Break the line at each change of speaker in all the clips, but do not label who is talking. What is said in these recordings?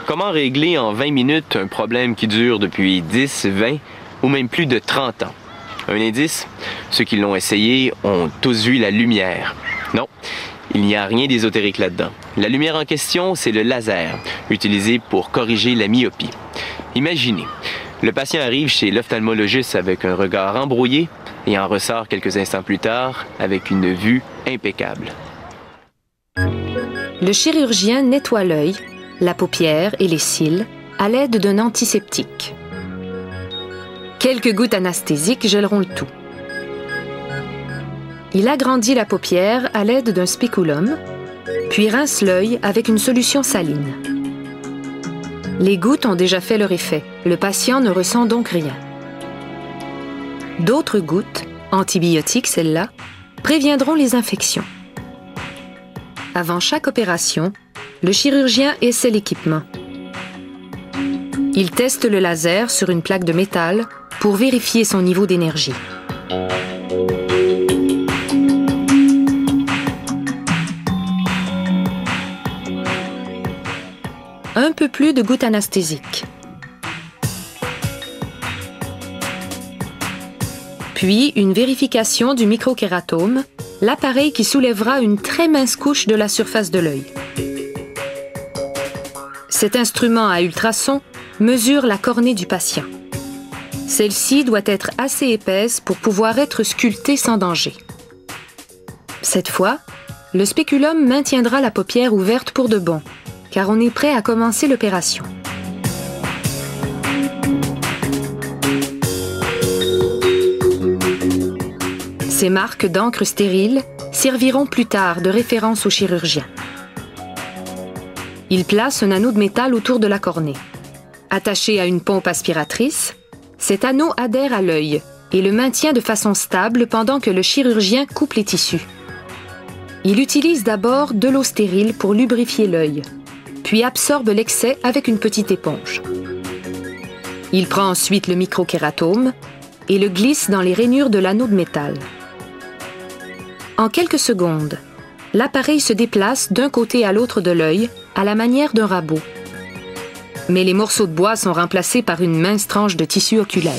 Comment régler en 20 minutes un problème qui dure depuis 10, 20 ou même plus de 30 ans? Un indice, ceux qui l'ont essayé ont tous vu la lumière. Non, il n'y a rien d'ésotérique là-dedans. La lumière en question, c'est le laser, utilisé pour corriger la myopie. Imaginez, le patient arrive chez l'ophtalmologiste avec un regard embrouillé et en ressort quelques instants plus tard avec une vue impeccable.
Le chirurgien nettoie l'œil, la paupière et les cils à l'aide d'un antiseptique. Quelques gouttes anesthésiques gèleront le tout. Il agrandit la paupière à l'aide d'un spéculum, puis rince l'œil avec une solution saline. Les gouttes ont déjà fait leur effet. Le patient ne ressent donc rien. D'autres gouttes, antibiotiques celles-là, préviendront les infections. Avant chaque opération, le chirurgien essaie l'équipement. Il teste le laser sur une plaque de métal pour vérifier son niveau d'énergie. Un peu plus de gouttes anesthésiques. Puis une vérification du microkératome, l'appareil qui soulèvera une très mince couche de la surface de l'œil. Cet instrument à ultrasons mesure la cornée du patient. Celle-ci doit être assez épaisse pour pouvoir être sculptée sans danger. Cette fois, le spéculum maintiendra la paupière ouverte pour de bon, car on est prêt à commencer l'opération. Ces marques d'encre stérile serviront plus tard de référence au chirurgien. Il place un anneau de métal autour de la cornée. Attaché à une pompe aspiratrice, cet anneau adhère à l'œil et le maintient de façon stable pendant que le chirurgien coupe les tissus. Il utilise d'abord de l'eau stérile pour lubrifier l'œil, puis absorbe l'excès avec une petite éponge. Il prend ensuite le microkératome et le glisse dans les rainures de l'anneau de métal. En quelques secondes, l'appareil se déplace d'un côté à l'autre de l'œil à la manière d'un rabot. Mais les morceaux de bois sont remplacés par une mince tranche de tissu oculaire.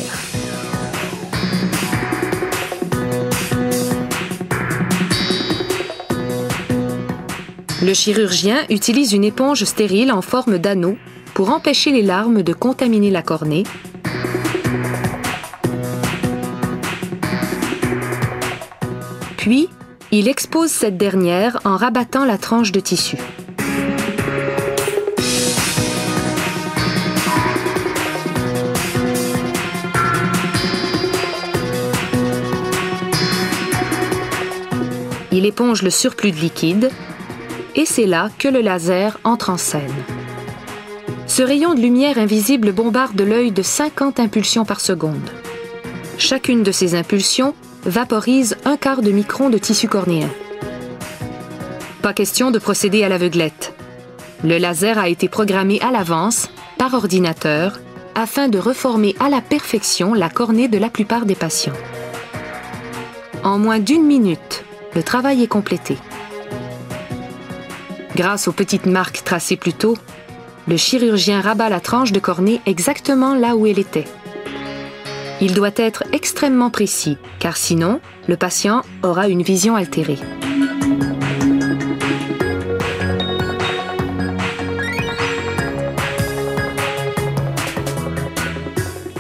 Le chirurgien utilise une éponge stérile en forme d'anneau pour empêcher les larmes de contaminer la cornée. Puis, il expose cette dernière en rabattant la tranche de tissu. Il éponge le surplus de liquide et c'est là que le laser entre en scène. Ce rayon de lumière invisible bombarde l'œil de 50 impulsions par seconde. Chacune de ces impulsions vaporise 1/4 de micron de tissu cornéen. Pas question de procéder à l'aveuglette. Le laser a été programmé à l'avance, par ordinateur, afin de reformer à la perfection la cornée de la plupart des patients. En moins d'1 minute, le travail est complété. Grâce aux petites marques tracées plus tôt, le chirurgien rabat la tranche de cornée exactement là où elle était. Il doit être extrêmement précis, car sinon, le patient aura une vision altérée.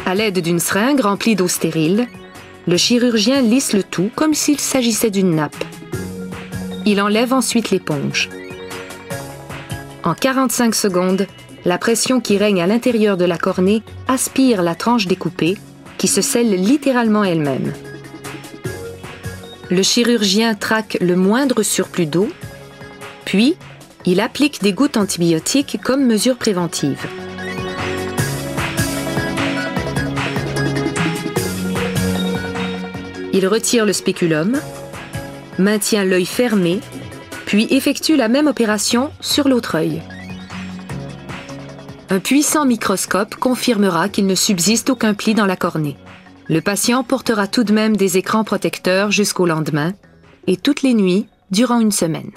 À l'aide d'une seringue remplie d'eau stérile, le chirurgien lisse le tout comme s'il s'agissait d'une nappe. Il enlève ensuite l'éponge. En 45 secondes, la pression qui règne à l'intérieur de la cornée aspire la tranche découpée, qui se scelle littéralement elle-même. Le chirurgien traque le moindre surplus d'eau, puis il applique des gouttes antibiotiques comme mesure préventive. Il retire le spéculum, maintient l'œil fermé, puis effectue la même opération sur l'autre œil. Un puissant microscope confirmera qu'il ne subsiste aucun pli dans la cornée. Le patient portera tout de même des écrans protecteurs jusqu'au lendemain et toutes les nuits durant 1 semaine.